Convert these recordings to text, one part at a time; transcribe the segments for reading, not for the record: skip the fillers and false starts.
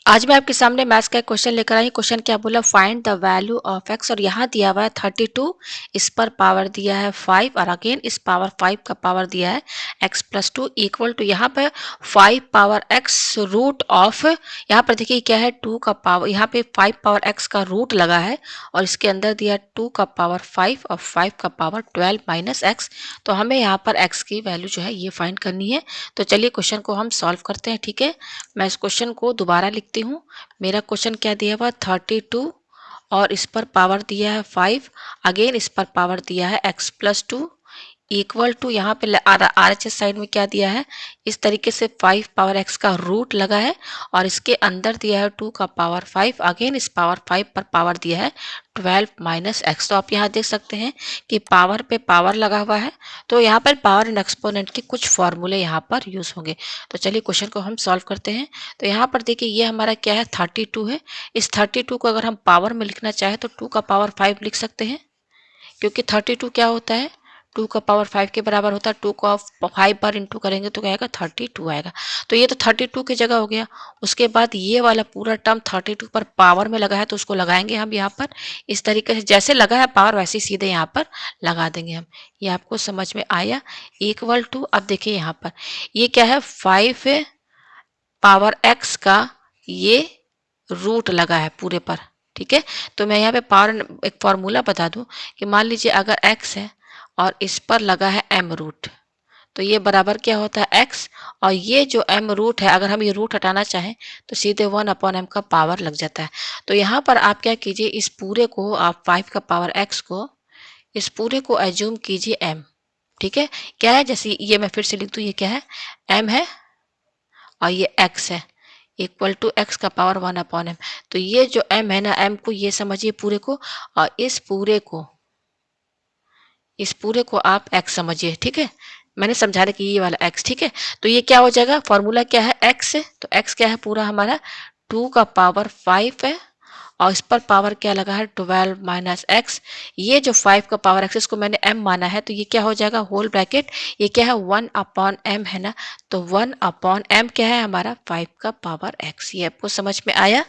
आज मैं आपके सामने मैथ्स का एक क्वेश्चन लेकर आई। क्वेश्चन क्या बोला, find the value of x, और यहाँ दिया हुआ है 32, इस पर पावर दिया है 5 और अगेन इस पावर 5 का पावर दिया है x प्लस 2 इक्वल टू यहाँ पे 5 पावर x रूट ऑफ, यहाँ पर देखिए क्या है 2 का पावर, यहाँ पे 5 पावर x का रूट लगा है और इसके अंदर दिया 2 का पावर 5 और 5 का पावर 12 माइनस एक्स। तो हमें यहाँ पर x की वैल्यू जो है ये फाइंड करनी है। तो चलिए क्वेश्चन को हम सॉल्व करते हैं। ठीक है, मैं इस क्वेश्चन को दोबारा लिखती हूँ। मेरा क्वेश्चन क्या दिया हुआ 32 और इस पर पावर दिया है 5, अगेन इस पर पावर दिया है x प्लस 2 इक्वल टू, यहाँ पे आर एच एस साइड में क्या दिया है, इस तरीके से 5 पावर x का रूट लगा है और इसके अंदर दिया है 2 का पावर 5, अगेन इस पावर 5 पर पावर दिया है 12 माइनस एक्स। तो आप यहाँ देख सकते हैं कि पावर पे पावर लगा हुआ है, तो यहाँ पर पावर एंड एक्सपोनेंट के कुछ फॉर्मूले यहाँ पर यूज होंगे। तो चलिए क्वेश्चन को हम सॉल्व करते हैं। तो यहाँ पर देखिए ये हमारा क्या है 32 है। इस 32 को अगर हम पावर में लिखना चाहे तो 2 का पावर 5 लिख सकते हैं, क्योंकि 32 क्या होता है 2 का पावर 5 के बराबर होता है। 2 को आप 5 बार इंटू करेंगे तो क्या आएगा 32 आएगा। तो ये तो 32 की जगह हो गया। उसके बाद ये वाला पूरा टर्म 32 पर पावर में लगा है तो उसको लगाएंगे हम यहाँ पर इस तरीके से, जैसे लगा है पावर वैसे ही सीधे यहाँ पर लगा देंगे हम। ये आपको समझ में आया। इक्वल टू, अब देखिए यहाँ पर ये क्या है 5 पावर x का ये रूट लगा है पूरे पर। ठीक है, तो मैं यहाँ पे पावर एक फॉर्मूला बता दूं कि मान लीजिए अगर x है और इस पर लगा है m रूट, तो ये बराबर क्या होता है x, और ये जो m रूट है अगर हम ये रूट हटाना चाहें तो सीधे 1/m का पावर लग जाता है। तो यहाँ पर आप क्या कीजिए, इस पूरे को आप 5 का पावर x को इस पूरे को एज्यूम कीजिए m। ठीक है, क्या है, जैसे ये मैं फिर से लिख दूं, ये क्या है m है और ये x है इक्वल टू x का पावर 1/m। तो ये जो m है ना, m को ये समझिए पूरे को, और इस पूरे को आप x समझिए। ठीक है, मैंने समझा रहा कि ये वाला x। ठीक है, तो ये क्या हो जाएगा, फॉर्मूला क्या है x है, तो x क्या है पूरा हमारा 2 का पावर 5 है और इस पर पावर क्या लगा है 12 माइनस एक्स। ये जो 5 का पावर एक्स इसको मैंने m माना है, तो ये क्या हो जाएगा होल ब्रैकेट, ये क्या है 1/m है ना, तो 1/m क्या है हमारा 5 का पावर x। ये आपको समझ में आया।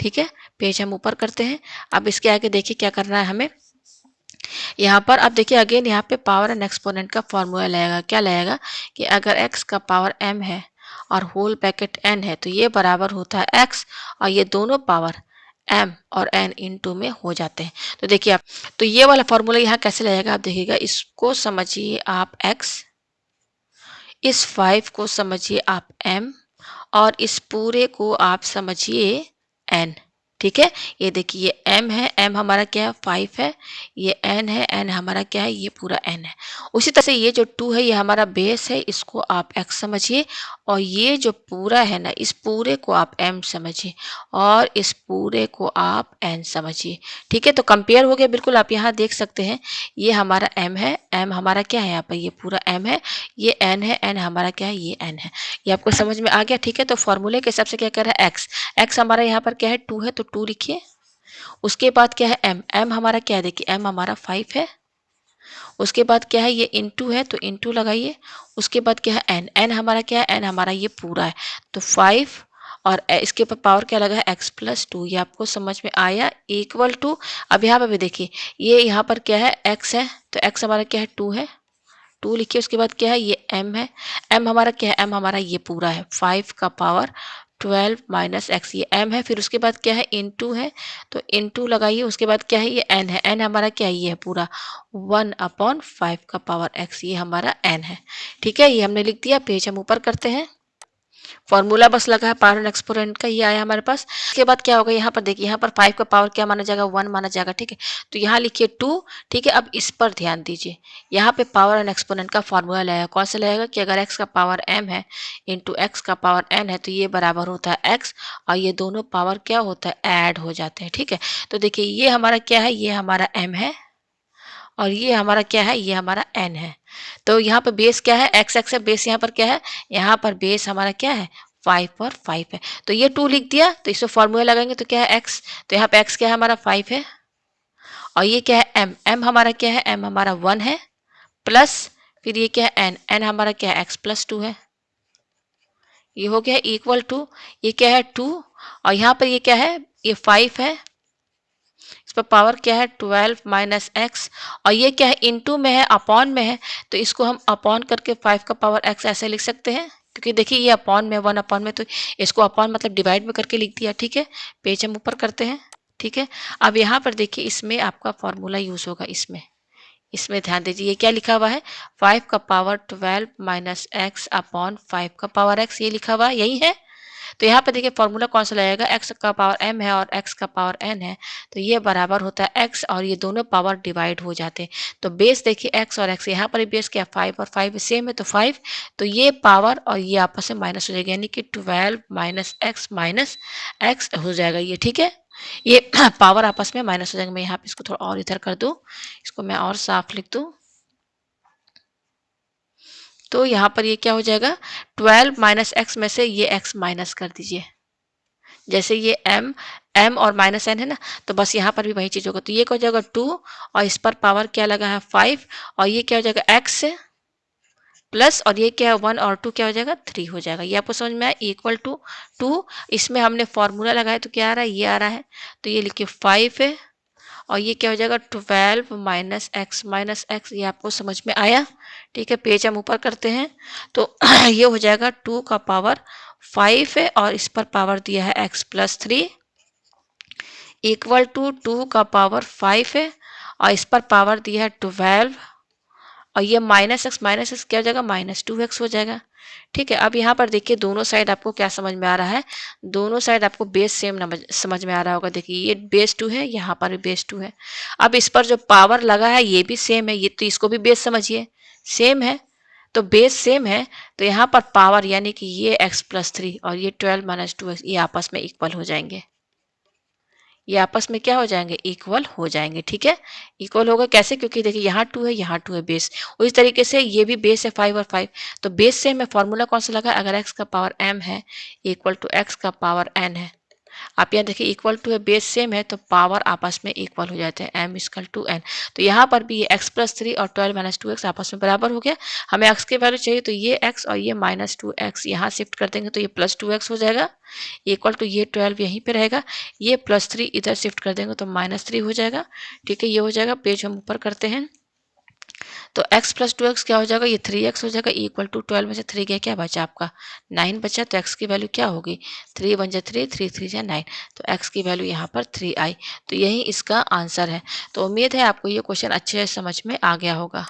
ठीक है, पेज हम ऊपर करते हैं। अब इसके आगे देखिए क्या करना है हमें। यहाँ पर अब देखिए अगेन यहाँ पे पावर एंड एक्सपोनेंट का फॉर्मूला लगेगा। क्या लगेगा कि अगर x का पावर m है और होल ब्रैकेट n है तो ये बराबर होता है x, और ये दोनों पावर m और n इंटू में हो जाते हैं। तो देखिए आप, तो ये वाला फॉर्मूला यहाँ कैसे लगेगा आप देखिएगा, इसको समझिए आप x, इस 5 को समझिए आप m और इस पूरे को आप समझिए n। ठीक है, ये देखिए ये m है, m हमारा क्या है 5 है, ये n है, n हमारा क्या है ये पूरा n है। उसी तरह से ये जो 2 है ये हमारा बेस है, इसको आप x समझिए, और ये जो पूरा है ना इस पूरे को आप m समझिए और इस पूरे को आप n समझिए। ठीक है, तो कंपेयर हो गया बिल्कुल। आप यहाँ देख सकते हैं ये हमारा m है, m हमारा क्या है यहाँ पर ये पूरा m है, ये n है, n हमारा क्या है ये n है। ये आपको समझ में आ गया। ठीक है, तो फॉर्मूले के हिसाब से क्या कर रहा है x, x हमारा यहाँ पर क्या है 2 है तो 2 लिखिए। उसके बाद क्या है m, m हमारा क्या है देखिए m हमारा 5 है। उसके बाद क्या है ये इनटू है तो इनटू लगाइए। उसके बाद क्या है n, n हमारा क्या है n हमारा ये पूरा है, तो 5 और इसके ऊपर पावर क्या लगा है x प्लस 2। ये आपको समझ में आया। इक्वल टू, अब यहाँ पर भी देखिए ये यहाँ पर क्या है x है, तो x हमारा क्या है 2 है, 2 लिखिए। उसके बाद क्या है ये m है, m हमारा क्या है m हमारा ये पूरा है 5 का पावर 12 माइनस एक्स, ये m है। फिर उसके बाद क्या है इनटू है तो इनटू लगाइए। उसके बाद क्या है ये n है, n हमारा क्या है ये है पूरा 1/5 का पावर x, ये हमारा n है। ठीक है, ये हमने लिख दिया। पेज हम ऊपर करते हैं। फॉर्मूला बस लगा है पावर एंड एक्सपोनेंट का, ये आया हमारे पास। इसके बाद क्या होगा यहाँ पर देखिए, यहाँ पर 5 का पावर क्या माना जाएगा 1 माना जाएगा। ठीक है, तो यहाँ लिखिए 2। ठीक है, अब इस पर ध्यान दीजिए, यहाँ पे पावर एंड एक्सपोनेंट का फॉर्मूला लगेगा। कौन सा लगेगा कि अगर x का पावर m है इंटू एक्स का पावर n है तो ये बराबर होता है x, और ये दोनों पावर क्या होता है ऐड हो जाते हैं। ठीक है, तो देखिए ये हमारा क्या है ये हमारा m है और ये हमारा क्या है ये हमारा n है। तो यहाँ पर बेस क्या है x, x है बेस, यहाँ पर क्या है यहाँ पर बेस हमारा क्या है 5 और 5 है। तो ये 2 लिख दिया, तो इसमें फॉर्मूला लगाएंगे तो क्या है x, तो यहाँ पे x क्या है हमारा 5 है, और ये क्या है m, m हमारा क्या है m हमारा 1 है, प्लस फिर ये क्या है n, n हमारा क्या है x प्लस 2 है। ये हो गया इक्वल टू, ये क्या है 2, और यहाँ पर ये क्या है, ये 5 है, इस पर पावर क्या है 12 माइनस एक्स, और ये क्या है इनटू में है, अपॉन में है, तो इसको हम अपॉन करके 5 का पावर एक्स ऐसे लिख सकते हैं, क्योंकि देखिए ये अपॉन में 1 अपॉन में, तो इसको अपॉन मतलब डिवाइड में करके लिख दिया। ठीक है, पेज हम ऊपर करते हैं। ठीक है, अब यहाँ पर देखिए इसमें आपका फॉर्मूला यूज होगा, इसमें इसमें ध्यान दीजिए ये क्या लिखा हुआ है, 5 का पावर 12 माइनस एक्स अपॉन 5 का पावर एक्स, ये लिखा हुआ है, यही है। तो यहाँ पे देखिए फॉर्मूला कौन सा लगेगा, x का पावर m है और x का पावर n है, तो ये बराबर होता है x, और ये दोनों पावर डिवाइड हो जाते हैं। तो बेस देखिए x और x, यहाँ पर बेस क्या 5 और 5 सेम है, तो 5, तो ये पावर और ये आपस में माइनस हो जाएगा, यानी कि 12 माइनस x हो जाएगा ये। ठीक है, ये पावर आपस में माइनस हो जाएगा। मैं यहाँ पे इसको थोड़ा और इधर कर दूं, इसको मैं और साफ लिख दूं, तो यहाँ पर ये क्या हो जाएगा, 12 माइनस एक्स में से ये x माइनस कर दीजिए, जैसे ये m और माइनस n है ना, तो बस यहाँ पर भी वही चीज होगा, तो ये क्या हो जाएगा 2, और इस पर पावर क्या लगा है 5, और ये क्या हो जाएगा x प्लस, और ये क्या है 1 और 2 क्या हो जाएगा 3 हो जाएगा। ये आपको समझ में आया, इक्वल टू 2, इसमें हमने फॉर्मूला लगाया तो क्या आ रहा है, ये आ रहा है, तो ये लिखिए 5 है, और ये क्या हो जाएगा 12 माइनस एक्स, ये आपको समझ में आया। ठीक है, पेज हम ऊपर करते हैं, तो ये हो जाएगा 2 का पावर 5 है, और इस पर पावर दिया है x प्लस 3, इक्वल टू 2 का पावर 5 है, और इस पर पावर दिया है 12, और ये माइनस एक्स क्या हो जाएगा, -2x हो जाएगा। ठीक है, अब यहाँ पर देखिए दोनों साइड आपको क्या समझ में आ रहा है, दोनों साइड आपको बेस सेम समझ में आ रहा होगा। देखिए ये बेस 2 है, यहाँ पर भी बेस 2 है, अब इस पर जो पावर लगा है ये भी सेम है, ये तो इसको भी बेस समझिए, सेम है, तो बेस सेम है, तो यहाँ पर पावर यानी कि ये x प्लस 3 और ये 12 माइनस 2x, ये आपस में इक्वल हो जाएंगे, ये आपस में क्या हो जाएंगे, इक्वल हो जाएंगे। ठीक है, इक्वल होगा कैसे, क्योंकि देखिए यहाँ 2 है, यहाँ 2 है बेस, उसी तरीके से ये भी बेस है 5 और 5, तो बेस से हमें फॉर्मूला कौन सा लगा, अगर x का पावर m है इक्वल टू x का पावर n है, आप यहाँ देखिए इक्वल टू है, बेस सेम है, तो पावर आपस में इक्वल हो जाते हैं, m इक्वल टू n, तो यहाँ पर भी ये x प्लस 3 और 12 माइनस 2x आपस में बराबर हो गया। हमें x की वैल्यू चाहिए, तो ये x और ये -2x यहाँ शिफ्ट कर देंगे, तो ये +2x हो जाएगा, इक्वल टू ये 12 यहीं पे रहेगा, ये +3 इधर शिफ्ट कर देंगे तो -3 हो जाएगा। ठीक है, ये हो जाएगा, पेज हम ऊपर करते हैं, तो x प्लस 2x क्या हो जाएगा, ये 3x हो जाएगा, इक्वल टू 12 में से 3 गया, क्या बचा आपका 9 बचा, तो x की वैल्यू क्या होगी, 3 1 जा 3, 3 3 जा 9, तो x की वैल्यू यहाँ पर 3 आई, तो यही इसका आंसर है। तो उम्मीद है आपको ये क्वेश्चन अच्छे से समझ में आ गया होगा।